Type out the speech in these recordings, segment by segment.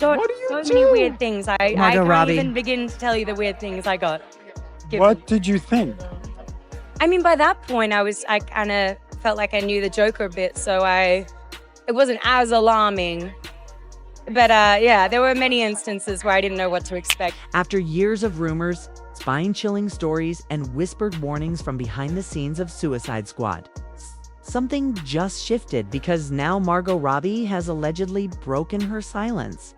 So, What do you so do? many weird things. I Margot can't Robbie. even begin to tell you the weird things I got given. What did you think? I mean, by that point, I kind of felt like I knew the Joker a bit, so it wasn't as alarming. But yeah, there were many instances where I didn't know what to expect. After years of rumors, spine-chilling stories, and whispered warnings from behind the scenes of Suicide Squad, something just shifted because now Margot Robbie has allegedly broken her silence.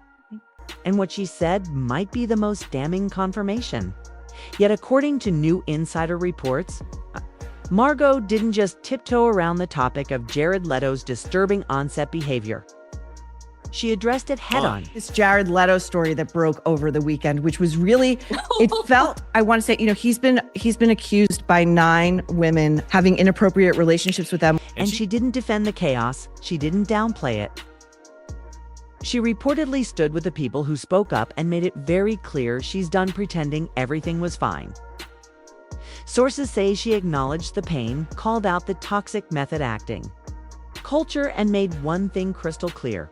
And what she said might be the most damning confirmation. Yet according to new insider reports, Margot didn't just tiptoe around the topic of Jared Leto's disturbing on-set behavior. She addressed it head-on. This Jared Leto story that broke over the weekend, which was really, it felt, I want to say, he's been accused by 9 women having inappropriate relationships with them. And she didn't defend the chaos. She didn't downplay it. She reportedly stood with the people who spoke up and made it very clear she's done pretending everything was fine. Sources say she acknowledged the pain, called out the toxic method acting culture, and made one thing crystal clear.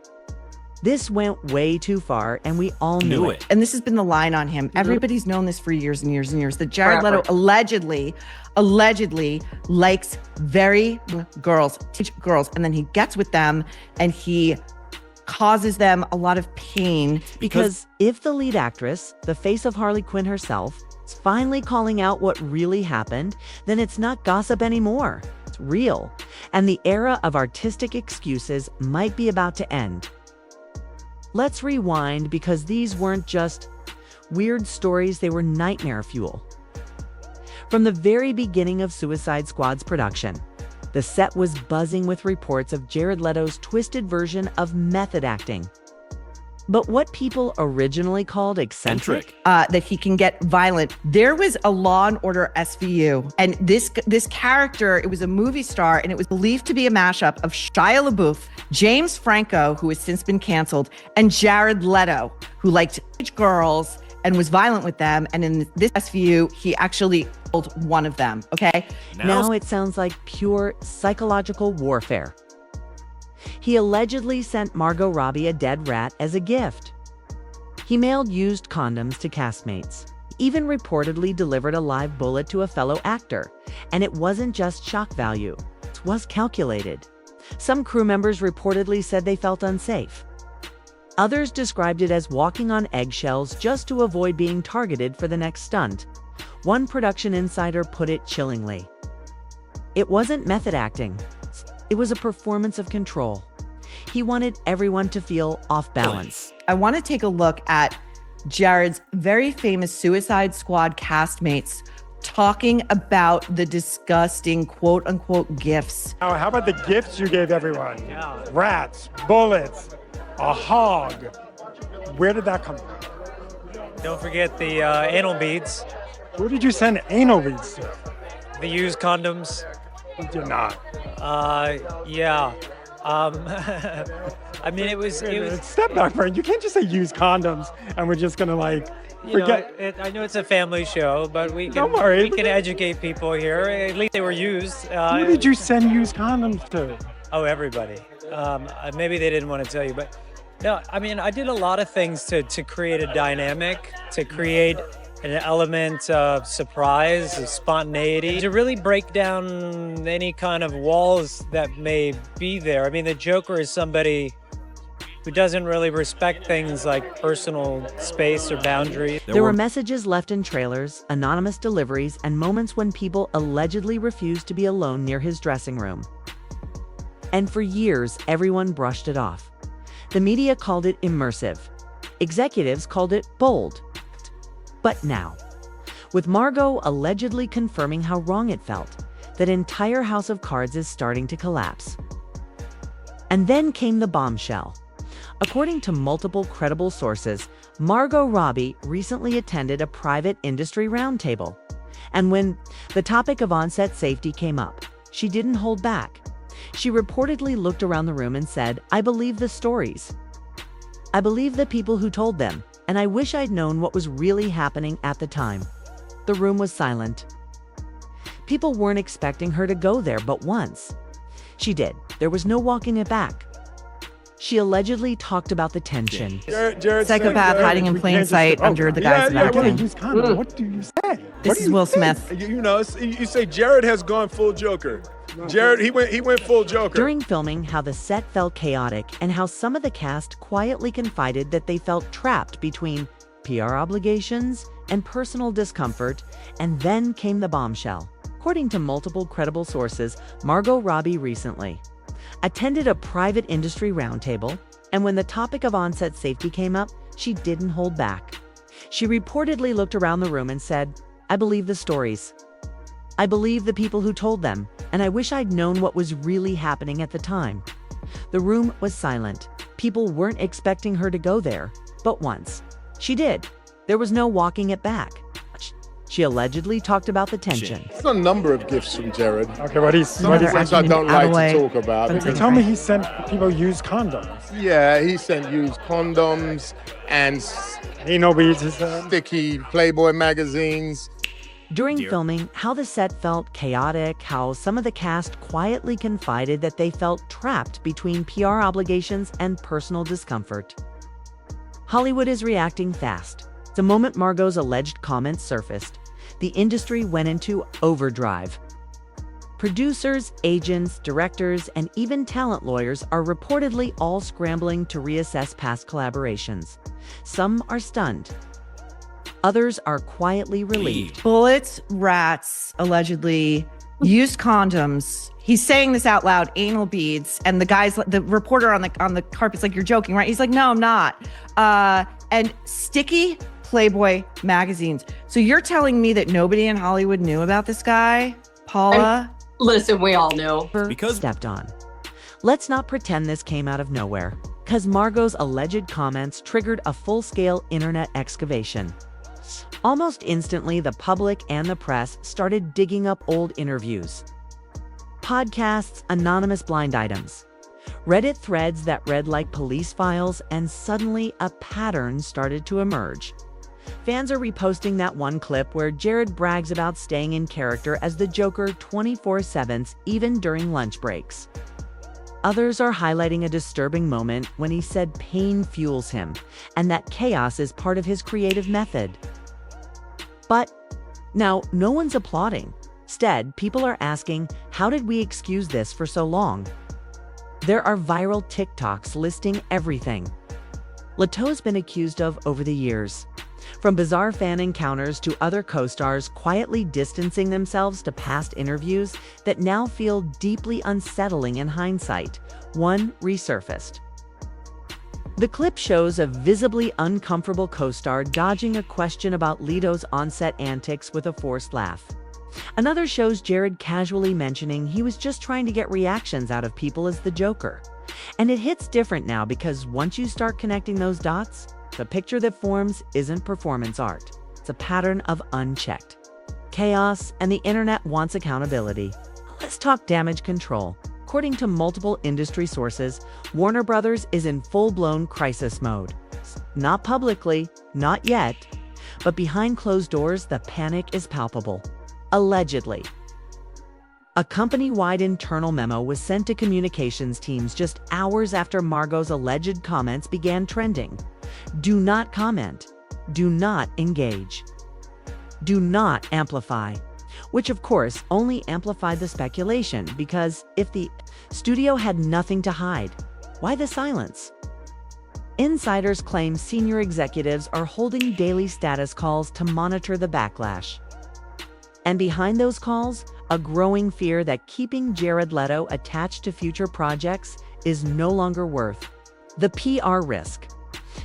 This went way too far, and we all knew it. And this has been the line on him. Everybody's known this for years and years and years, that Jared Leto allegedly likes very girls, teach girls, and then he gets with them and he causes them a lot of pain. Because if the lead actress, the face of Harley Quinn herself, is finally calling out what really happened, then it's not gossip anymore. It's real. And the era of artistic excuses might be about to end. Let's rewind, because these weren't just weird stories, they were nightmare fuel. From the very beginning of Suicide Squad's production, the set was buzzing with reports of Jared Leto's twisted version of method acting. But what people originally called eccentric? That he can get violent. There was a Law and Order SVU, and this character, it was a movie star, and it was believed to be a mashup of Shia LaBeouf, James Franco, who has since been canceled, and Jared Leto, who liked girls and was violent with them. And in this SVU, he actually killed one of them, okay? Now it sounds like pure psychological warfare. He allegedly sent Margot Robbie a dead rat as a gift. He mailed used condoms to castmates, even reportedly delivered a live bullet to a fellow actor. And it wasn't just shock value, it was calculated. Some crew members reportedly said they felt unsafe. Others described it as walking on eggshells just to avoid being targeted for the next stunt. One production insider put it chillingly. It wasn't method acting. It was a performance of control. He wanted everyone to feel off balance. I want to take a look at Jared's very famous Suicide Squad castmates talking about the disgusting quote unquote gifts. Now, how about the gifts you gave everyone? Rats, bullets, a hog. Where did that come from? Don't forget the anal beads, Who did you send anal beads to? the used condoms. Who did not? Yeah. I mean, it was. Step back, friend. You can't just say use condoms and we're just gonna forget. I know it's a family show, but we can. Don't worry. We can educate people here. At least they were used. Who did you send used condoms to? Oh, everybody. Maybe they didn't want to tell you, but no. I mean, I did a lot of things to create a dynamic, to create an element of surprise, of spontaneity, to really break down any kind of walls that may be there. I mean, the Joker is somebody who doesn't really respect things like personal space or boundaries. There were messages left in trailers, anonymous deliveries, and moments when people allegedly refused to be alone near his dressing room. And for years, everyone brushed it off. The media called it immersive. Executives called it bold. But now, with Margot allegedly confirming how wrong it felt, that entire house of cards is starting to collapse. And then came the bombshell. According to multiple credible sources, Margot Robbie recently attended a private industry roundtable. And when the topic of on-set safety came up, she didn't hold back. She reportedly looked around the room and said, "I believe the stories. I believe the people who told them. And I wish I'd known what was really happening at the time." The room was silent. People weren't expecting her to go there, but once she did, there was no walking it back. She allegedly talked about the tension. Jared Psychopath hiding in plain sight under the guise of acting. Use condom. What do you say? This is Will Smith. You say Jared has gone full Joker. Jared, he went full Joker. During filming, how the set felt chaotic and how some of the cast quietly confided that they felt trapped between PR obligations and personal discomfort, and then came the bombshell. According to multiple credible sources, Margot Robbie recently attended a private industry roundtable, and when the topic of on-set safety came up, she didn't hold back. She reportedly looked around the room and said, "I believe the stories. I believe the people who told them, and I wish I'd known what was really happening at the time." The room was silent. People weren't expecting her to go there, but once she did, there was no walking it back. She allegedly talked about the tension. There's a number of gifts from Jared. Okay, what he's Some of which I don't like to talk about. They tell me he sent people used condoms. Yeah, he sent used condoms and He no beads his sticky Playboy magazines. During filming, how the set felt chaotic, how some of the cast quietly confided that they felt trapped between PR obligations and personal discomfort. Hollywood is reacting fast. The moment Margot's alleged comments surfaced, the industry went into overdrive. Producers, agents, directors, and even talent lawyers are reportedly all scrambling to reassess past collaborations. Some are stunned. Others are quietly relieved. Bullets, rats, allegedly used condoms. He's saying this out loud, anal beads, and the reporter on the carpet's like, "You're joking, right?" He's like, "No, I'm not." And sticky Playboy magazines. So you're telling me that nobody in Hollywood knew about this guy, Paula? Listen, we all knew. Because stepped on. Let's not pretend this came out of nowhere, because Margot's alleged comments triggered a full-scale internet excavation. Almost instantly, the public and the press started digging up old interviews, podcasts, anonymous blind items, Reddit threads that read like police files, and suddenly a pattern started to emerge. Fans are reposting that one clip where Jared brags about staying in character as the Joker 24/7, even during lunch breaks. Others are highlighting a disturbing moment when he said pain fuels him, and that chaos is part of his creative method. But now, no one's applauding. Instead, people are asking, how did we excuse this for so long? There are viral TikToks listing everything Leto's been accused of over the years. From bizarre fan encounters to other co-stars quietly distancing themselves to past interviews that now feel deeply unsettling in hindsight, one resurfaced. The clip shows a visibly uncomfortable co-star dodging a question about Leto's on-set antics with a forced laugh. Another shows Jared casually mentioning he was just trying to get reactions out of people as the Joker. And it hits different now because once you start connecting those dots, the picture that forms isn't performance art. It's a pattern of unchecked chaos, and the internet wants accountability. Let's talk damage control. According to multiple industry sources, Warner Brothers is in full-blown crisis mode. Not publicly, not yet, but behind closed doors, the panic is palpable. Allegedly, a company-wide internal memo was sent to communications teams just hours after Margot's alleged comments began trending. Do not comment. Do not engage. Do not amplify. Which, of course, only amplified the speculation, because if the studio had nothing to hide, why the silence? Insiders claim senior executives are holding daily status calls to monitor the backlash. And behind those calls, a growing fear that keeping Jared Leto attached to future projects is no longer worth the PR risk.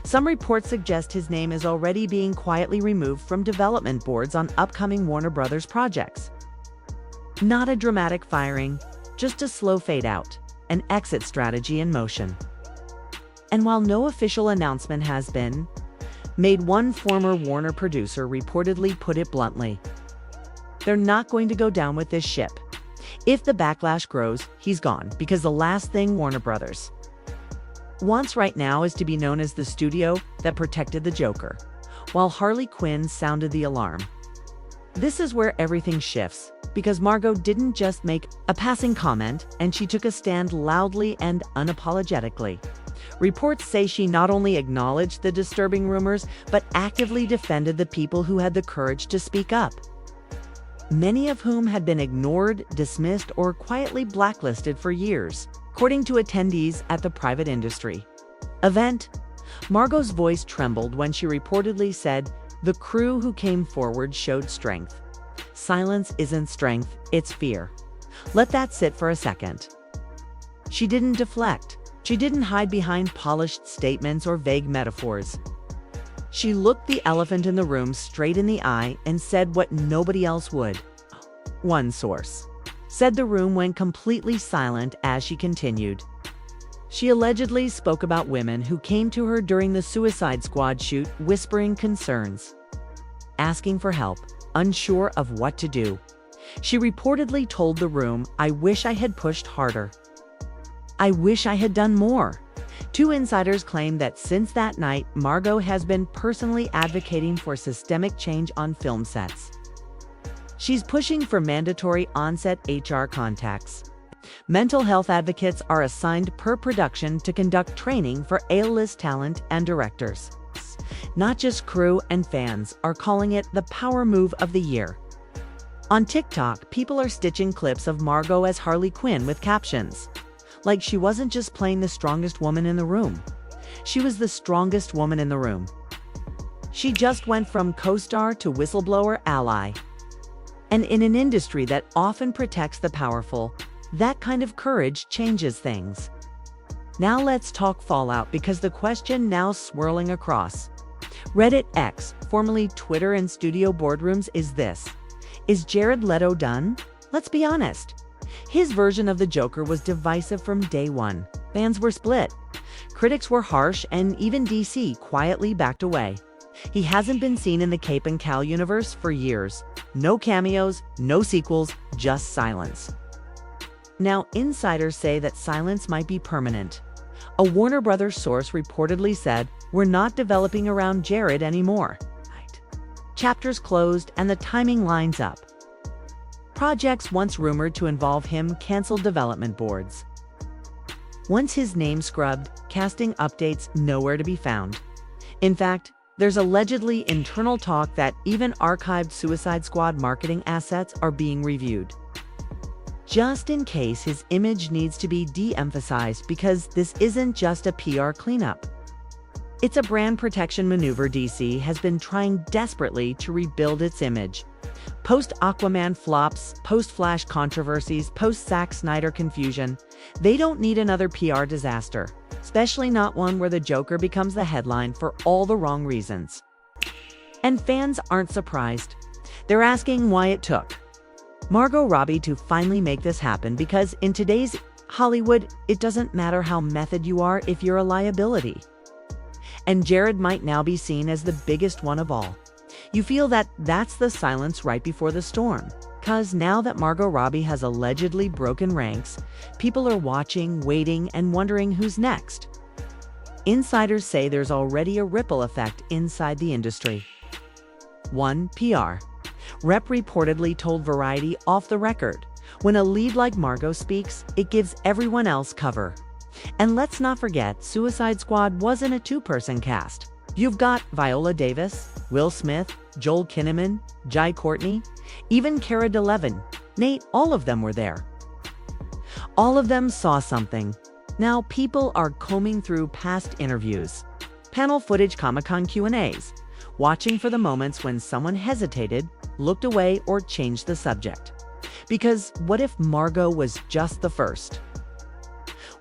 Some reports suggest his name is already being quietly removed from development boards on upcoming Warner Brothers projects. Not a dramatic firing, just a slow fade out, an exit strategy in motion. And while no official announcement has been made, one former Warner producer reportedly put it bluntly: they're not going to go down with this ship. If the backlash grows, he's gone, because the last thing Warner Brothers wants right now is to be known as the studio that protected the Joker, while Harley Quinn sounded the alarm. This is where everything shifts, because Margot didn't just make a passing comment, and she took a stand loudly and unapologetically. Reports say she not only acknowledged the disturbing rumors, but actively defended the people who had the courage to speak up, many of whom had been ignored, dismissed, or quietly blacklisted for years, according to attendees at the private industry event. Margot's voice trembled when she reportedly said, "The crew who came forward showed strength. Silence isn't strength, it's fear. Let that sit for a second." She didn't deflect. She didn't hide behind polished statements or vague metaphors. She looked the elephant in the room straight in the eye and said what nobody else would. One source said the room went completely silent as she continued. She allegedly spoke about women who came to her during the Suicide Squad shoot whispering concerns, asking for help, unsure of what to do. She reportedly told the room, "I wish I had pushed harder. I wish I had done more." Two insiders claim that since that night, Margot has been personally advocating for systemic change on film sets. She's pushing for mandatory on-set HR contacts. Mental health advocates are assigned per production to conduct training for A-list talent and directors. Not just crew and fans are calling it the power move of the year. On TikTok, people are stitching clips of Margot as Harley Quinn with captions like she wasn't just playing the strongest woman in the room. She was the strongest woman in the room. She just went from co-star to whistleblower ally. And in an industry that often protects the powerful, that kind of courage changes things. Now let's talk fallout, because the question now swirling across Reddit X, formerly Twitter and studio boardrooms, is this: is Jared Leto done? Let's be honest. His version of the Joker was divisive from day one. Fans were split. Critics were harsh, and even DC quietly backed away. He hasn't been seen in the Cape and Cal universe for years. No cameos, no sequels, just silence. Now, insiders say that silence might be permanent. A Warner Brothers source reportedly said, "We're not developing around Jared anymore." Chapters closed and the timing lines up. Projects once rumored to involve him canceled development boards. Once his name scrubbed, casting updates nowhere to be found. In fact, there's allegedly internal talk that even archived Suicide Squad marketing assets are being reviewed, just in case his image needs to be de-emphasized, because this isn't just a PR cleanup. It's a brand protection maneuver. DC has been trying desperately to rebuild its image. Post-Aquaman flops, post-Flash controversies, post-Zack Snyder confusion. They don't need another PR disaster, especially not one where the Joker becomes the headline for all the wrong reasons. And fans aren't surprised. They're asking why it took Margot Robbie to finally make this happen, because in today's Hollywood, it doesn't matter how method you are if you're a liability. And Jared might now be seen as the biggest one of all. You feel that that's the silence right before the storm. Because now that Margot Robbie has allegedly broken ranks, people are watching, waiting, and wondering who's next. Insiders say there's already a ripple effect inside the industry. 1. PR. Rep reportedly told Variety off the record, "When a lead like Margot speaks, it gives everyone else cover." And let's not forget, Suicide Squad wasn't a two-person cast. You've got Viola Davis, Will Smith, Joel Kinnaman, Jai Courtney, even Cara Delevingne. Nate, all of them were there. All of them saw something. Now people are combing through past interviews, panel footage, Comic-Con Q&As, watching for the moments when someone hesitated, looked away, or changed the subject. Because what if Margot was just the first?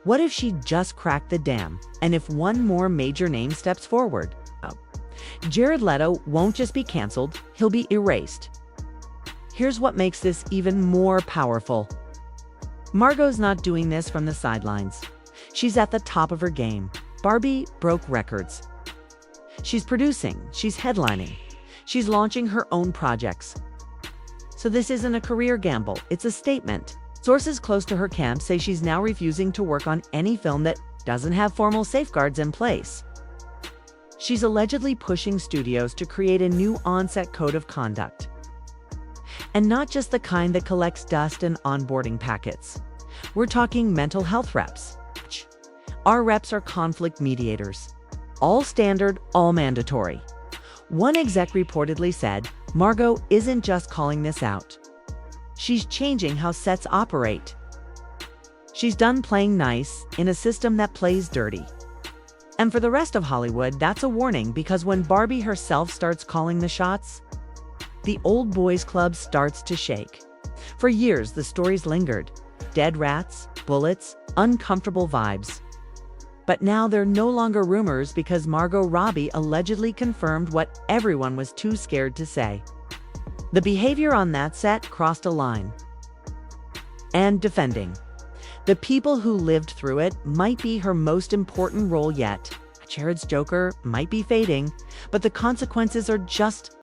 What if she just cracked the dam, and if one more major name steps forward? Jared Leto won't just be canceled, he'll be erased. Here's what makes this even more powerful. Margot's not doing this from the sidelines. She's at the top of her game. Barbie broke records. She's producing, she's headlining, she's launching her own projects. So this isn't a career gamble, it's a statement. Sources close to her camp say she's now refusing to work on any film that doesn't have formal safeguards in place. She's allegedly pushing studios to create a new on-set code of conduct. And not just the kind that collects dust and onboarding packets. We're talking mental health reps, Our reps are conflict mediators. All standard, all mandatory. One exec reportedly said, Margot isn't just calling this out. She's changing how sets operate. She's done playing nice in a system that plays dirty. And for the rest of Hollywood, that's a warning, because when Barbie herself starts calling the shots, the old boys club starts to shake. For years, the stories lingered. Dead rats, bullets, uncomfortable vibes. But now they're no longer rumors because Margot Robbie allegedly confirmed what everyone was too scared to say. The behavior on that set crossed a line. And defending. The people who lived through it might be her most important role yet. Jared's Joker might be fading, but the consequences are just